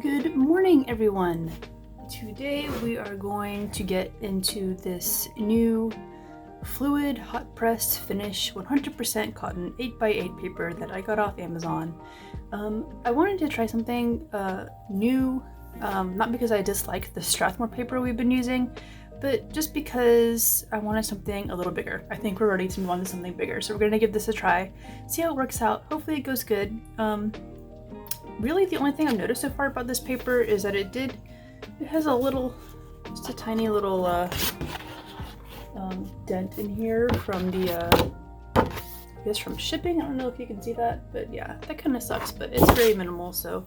Good morning, everyone. Today we are going to get into this new fluid hot press finish 100% cotton 8x8 paper that I got off Amazon. I wanted to try something new, not because I dislike the Strathmore paper we've been using, but just because I wanted something a little bigger. I think we're ready to move on to something bigger, so we're gonna give this a try, see how it works out. Hopefully it goes good. Really the only thing I've noticed so far about this paper is that it has just a tiny little dent in here from I guess from shipping. I don't know if you can see that, but yeah, that kind of sucks, but it's very minimal, so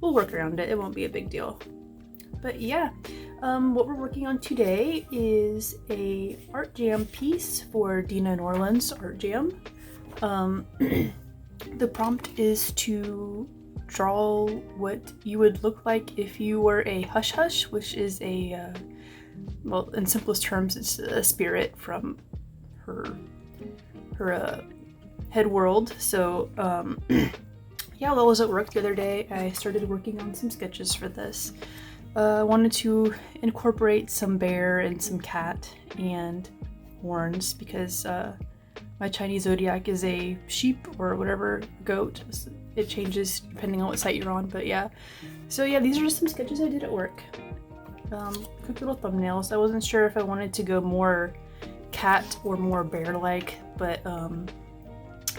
we'll work around it. It won't be a big deal. But yeah, what we're working on today is a art jam piece for Dina Norland's art jam. The prompt is to draw what you would look like if you were a hush hush, which is well, in simplest terms, it's a spirit from her head world. So yeah, while I was at work the other day, I started working on some sketches for this. I wanted to incorporate some bear and some cat and horns because my Chinese zodiac is a sheep or whatever, goat. It changes depending on what site you're on, but yeah. So yeah, these are just some sketches I did at work. Quick little thumbnails. I wasn't sure if I wanted to go more cat or more bear-like, but I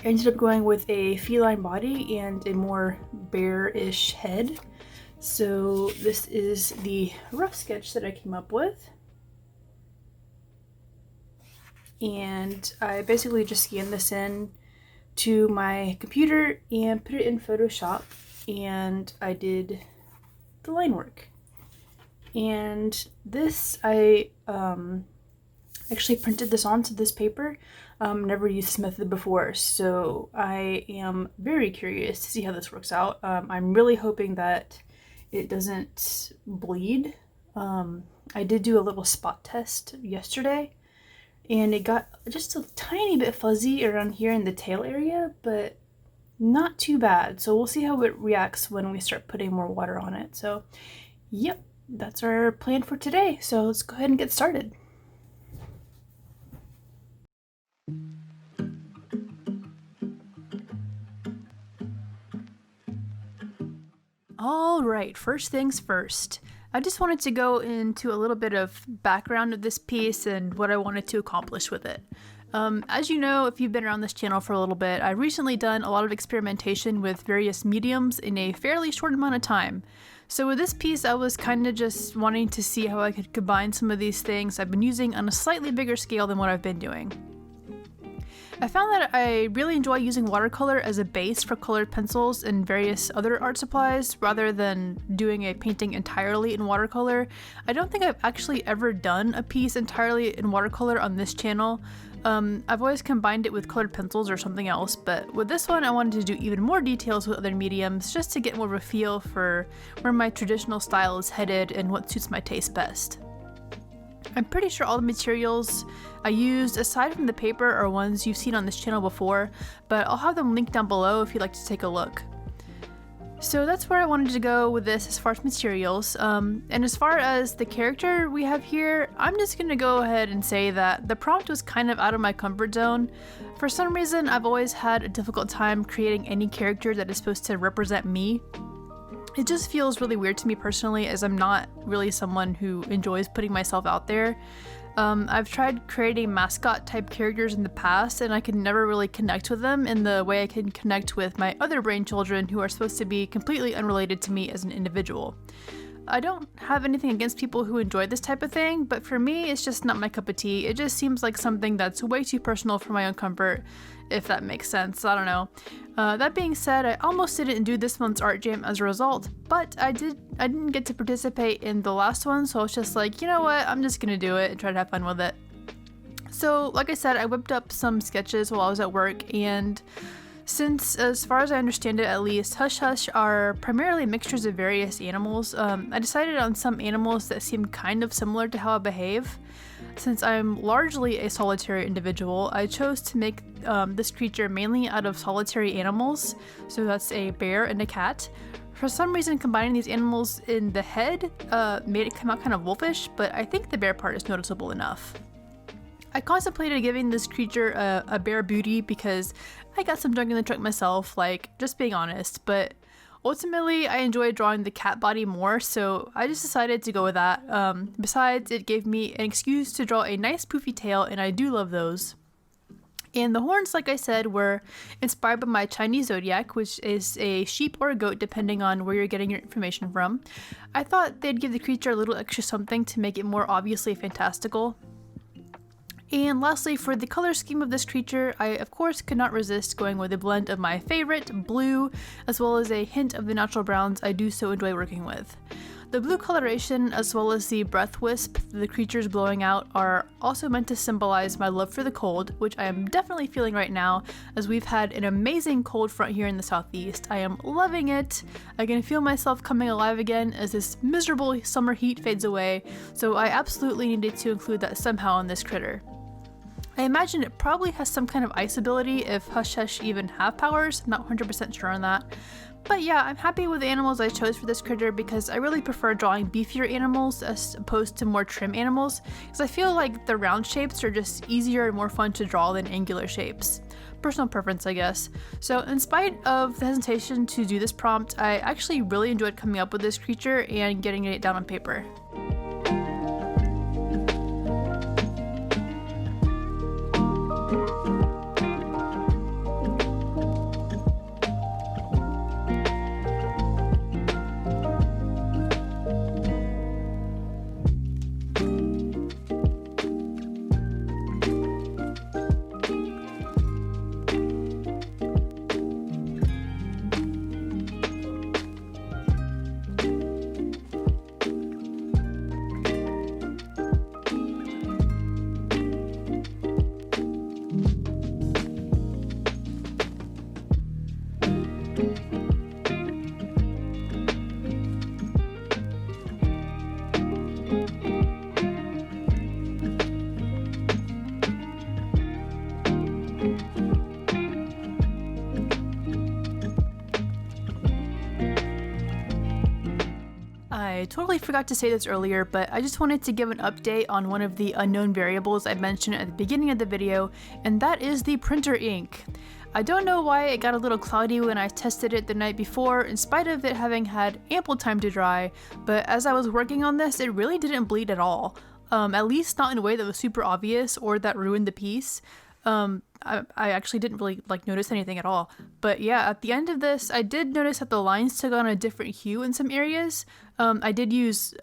ended up going with a feline body and a more bear-ish head. So this is the rough sketch that I came up with. And I basically just scanned this in to my computer and put it in Photoshop, and I did the line work. And this, I actually printed this onto this paper. Never used this method before, so I am very curious to see how this works out. I'm really hoping that it doesn't bleed. I did do a little spot test yesterday, and it got just a tiny bit fuzzy around here in the tail area, but not too bad. So we'll see how it reacts when we start putting more water on it. So yep, that's our plan for today. So let's go ahead and get started. All right, first things first. I just wanted to go into a little bit of background of this piece and what I wanted to accomplish with it. As you know, if you've been around this channel for a little bit, I've recently done a lot of experimentation with various mediums in a fairly short amount of time. So with this piece, I was kind of just wanting to see how I could combine some of these things I've been using on a slightly bigger scale than what I've been doing. I found that I really enjoy using watercolor as a base for colored pencils and various other art supplies rather than doing a painting entirely in watercolor. I don't think I've actually ever done a piece entirely in watercolor on this channel. I've always combined it with colored pencils or something else, but with this one I wanted to do even more details with other mediums just to get more of a feel for where my traditional style is headed and what suits my taste best. I'm pretty sure all the materials I used, aside from the paper, are ones you've seen on this channel before, but I'll have them linked down below if you'd like to take a look. So that's where I wanted to go with this as far as materials. And as far as the character we have here, I'm just going to go ahead and say that the prompt was kind of out of my comfort zone. For some reason, I've always had a difficult time creating any character that is supposed to represent me. It just feels really weird to me personally, as I'm not really someone who enjoys putting myself out there. I've tried creating mascot type characters in the past, and I can never really connect with them in the way I can connect with my other brain children who are supposed to be completely unrelated to me as an individual. I don't have anything against people who enjoy this type of thing, but for me, it's just not my cup of tea. It just seems like something that's way too personal for my own comfort, if that makes sense. I don't know. That being said, I almost didn't do this month's art jam as a result, but I didn't get to participate in the last one, so I was just like, you know what, I'm just gonna do it and try to have fun with it. So, like I said, I whipped up some sketches while I was at work, and since, as far as I understand it at least, hush hush are primarily mixtures of various animals, I decided on some animals that seemed kind of similar to how I behave. Since I'm largely a solitary individual, I chose to make this creature mainly out of solitary animals, so that's a bear and a cat. For some reason, combining these animals in the head made it come out kind of wolfish, but I think the bear part is noticeable enough. I contemplated giving this creature a bear booty because I got some junk in the trunk myself, like, just being honest, but ultimately I enjoyed drawing the cat body more, so I just decided to go with that. Besides, it gave me an excuse to draw a nice poofy tail, and I do love those. And the horns, like I said, were inspired by my Chinese zodiac, which is a sheep or a goat depending on where you're getting your information from. I thought they'd give the creature a little extra something to make it more obviously fantastical. And lastly, for the color scheme of this creature, I of course could not resist going with a blend of my favorite, blue, as well as a hint of the natural browns I do so enjoy working with. The blue coloration, as well as the breath wisp the creature's blowing out, are also meant to symbolize my love for the cold, which I am definitely feeling right now, as we've had an amazing cold front here in the southeast. I am loving it. I can feel myself coming alive again as this miserable summer heat fades away, so I absolutely needed to include that somehow in this critter. I imagine it probably has some kind of ice ability if Hush Hush even have powers. I'm not 100% sure on that. But yeah, I'm happy with the animals I chose for this critter because I really prefer drawing beefier animals as opposed to more trim animals, because I feel like the round shapes are just easier and more fun to draw than angular shapes. Personal preference, I guess. So in spite of the hesitation to do this prompt, I actually really enjoyed coming up with this creature and getting it down on paper. I totally forgot to say this earlier, but I just wanted to give an update on one of the unknown variables I mentioned at the beginning of the video, and that is the printer ink. I don't know why it got a little cloudy when I tested it the night before, in spite of it having had ample time to dry, but as I was working on this, it really didn't bleed at all. At least not in a way that was super obvious or that ruined the piece. I actually didn't really notice anything at all. But yeah, at the end of this, I did notice that the lines took on a different hue in some areas. I did use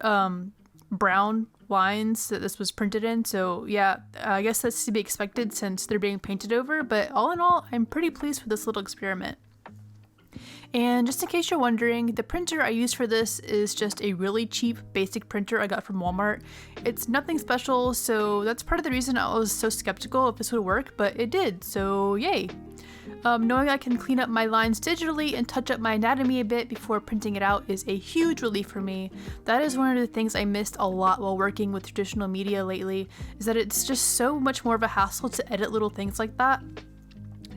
brown lines that this was printed in, so yeah, I guess that's to be expected since they're being painted over, but all in all, I'm pretty pleased with this little experiment. And just in case you're wondering, the printer I used for this is just a really cheap basic printer I got from Walmart. It's nothing special, so that's part of the reason I was so skeptical if this would work, but it did, so yay. Knowing I can clean up my lines digitally and touch up my anatomy a bit before printing it out is a huge relief for me. That is one of the things I missed a lot while working with traditional media lately, is that it's just so much more of a hassle to edit little things like that.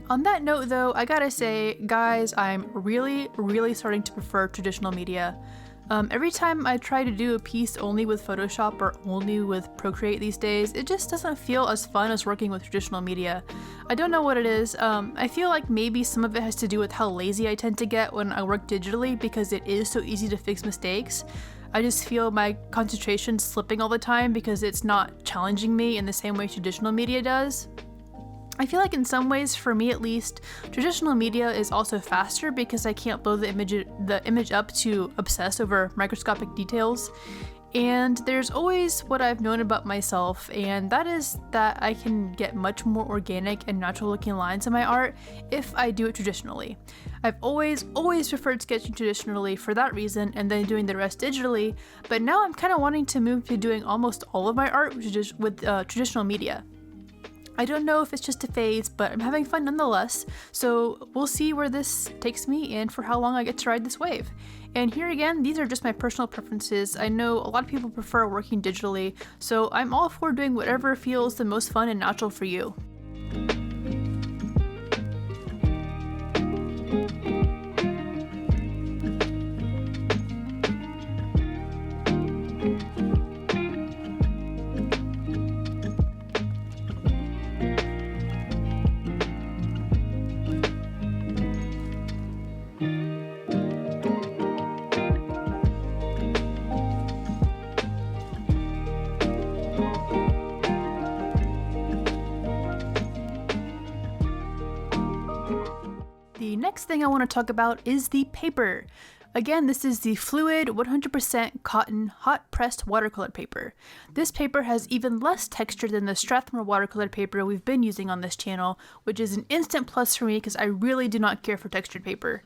On that note though, I gotta say, guys, I'm really starting to prefer traditional media. Every time I try to do a piece only with Photoshop or only with Procreate these days, it just doesn't feel as fun as working with traditional media. I don't know what it is. I feel like maybe some of it has to do with how lazy I tend to get when I work digitally because it is so easy to fix mistakes. I just feel my concentration slipping all the time because it's not challenging me in the same way traditional media does. I feel like in some ways, for me at least, traditional media is also faster because I can't blow the image up to obsess over microscopic details. And there's always what I've known about myself, and that is that I can get much more organic and natural looking lines in my art if I do it traditionally. I've always preferred sketching traditionally for that reason and then doing the rest digitally, but now I'm kind of wanting to move to doing almost all of my art with traditional media. I don't know if it's just a phase, but I'm having fun nonetheless, so we'll see where this takes me and for how long I get to ride this wave. And here again, these are just my personal preferences. I know a lot of people prefer working digitally, so I'm all for doing whatever feels the most fun and natural for you. next thing I want to talk about is the paper. Again, this is the fluid 100% cotton hot pressed watercolor paper. This paper has even less texture than the Strathmore watercolor paper we've been using on this channel, which is an instant plus for me because I really do not care for textured paper.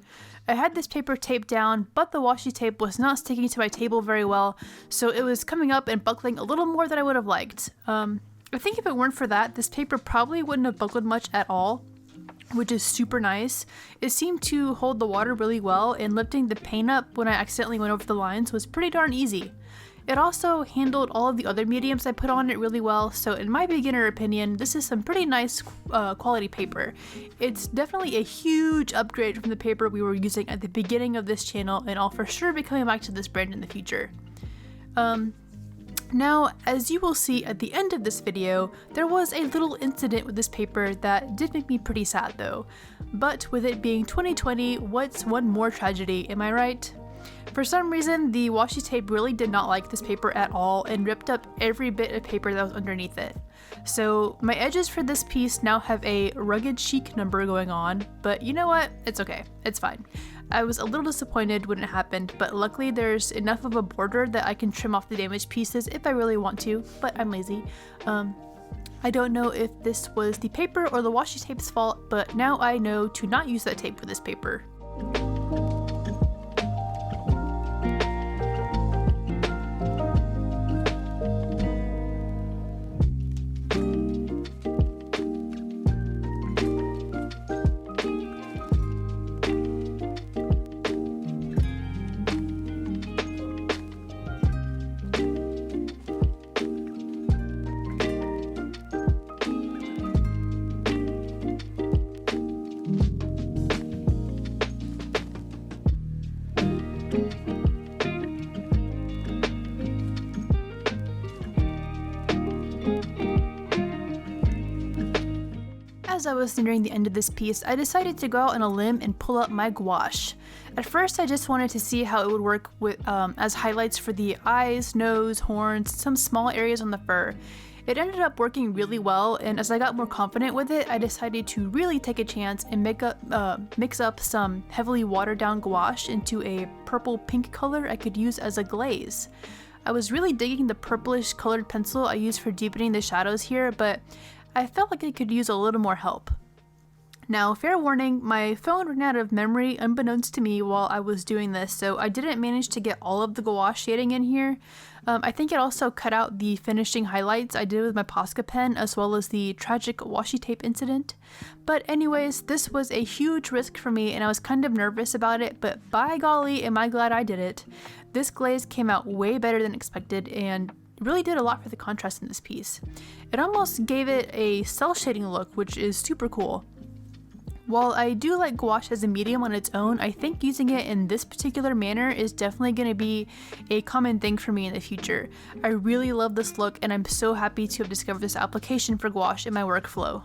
I had this paper taped down, but the washi tape was not sticking to my table very well, so it was coming up and buckling a little more than I would have liked. I think if it weren't for that, this paper probably wouldn't have buckled much at all, which is super nice. It seemed to hold the water really well, and lifting the paint up when I accidentally went over the lines was pretty darn easy. It also handled all of the other mediums I put on it really well, so in my beginner opinion, this is some pretty nice quality paper. It's definitely a huge upgrade from the paper we were using at the beginning of this channel, and I'll for sure be coming back to this brand in the future. Now, as you will see at the end of this video, there was a little incident with this paper that did make me pretty sad though. But with it being 2020, what's one more tragedy, am I right? For some reason, the washi tape really did not like this paper at all and ripped up every bit of paper that was underneath it. So my edges for this piece now have a rugged chic number going on, but you know what? It's okay. It's fine. I was a little disappointed when it happened, but luckily there's enough of a border that I can trim off the damaged pieces if I really want to, but I'm lazy. I don't know if this was the paper or the washi tape's fault, but now I know to not use that tape for this paper. As I was nearing the end of this piece, I decided to go out on a limb and pull up my gouache. At first, I just wanted to see how it would work with as highlights for the eyes, nose, horns, some small areas on the fur. It ended up working really well, and as I got more confident with it, I decided to really take a chance and mix up some heavily watered down gouache into a purple-pink color I could use as a glaze. I was really digging the purplish colored pencil I used for deepening the shadows here, but I felt like it could use a little more help. Now, fair warning, my phone ran out of memory unbeknownst to me while I was doing this, so I didn't manage to get all of the gouache shading in here. I think it also cut out the finishing highlights I did with my Posca pen, as well as the tragic washi tape incident. But anyways, this was a huge risk for me and I was kind of nervous about it, but by golly am I glad I did it. This glaze came out way better than expected and really did a lot for the contrast in this piece. It almost gave it a cell shading look, which is super cool. While I do like gouache as a medium on its own, I think using it in this particular manner is definitely going to be a common thing for me in the future. I really love this look and I'm so happy to have discovered this application for gouache in my workflow.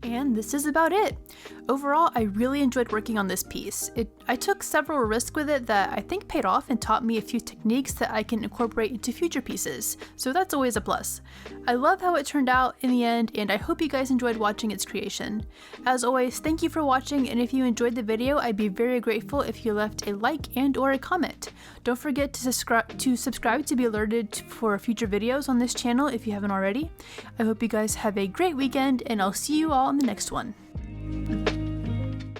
And this is about it. Overall, I really enjoyed working on this piece. I took several risks with it that I think paid off and taught me a few techniques that I can incorporate into future pieces, so that's always a plus. I love how it turned out in the end, and I hope you guys enjoyed watching its creation. As always, thank you for watching, and if you enjoyed the video, I'd be very grateful if you left a like and or a comment. Don't forget to subscribe to be alerted for future videos on this channel if you haven't already. I hope you guys have a great weekend, and I'll see you all in the next one.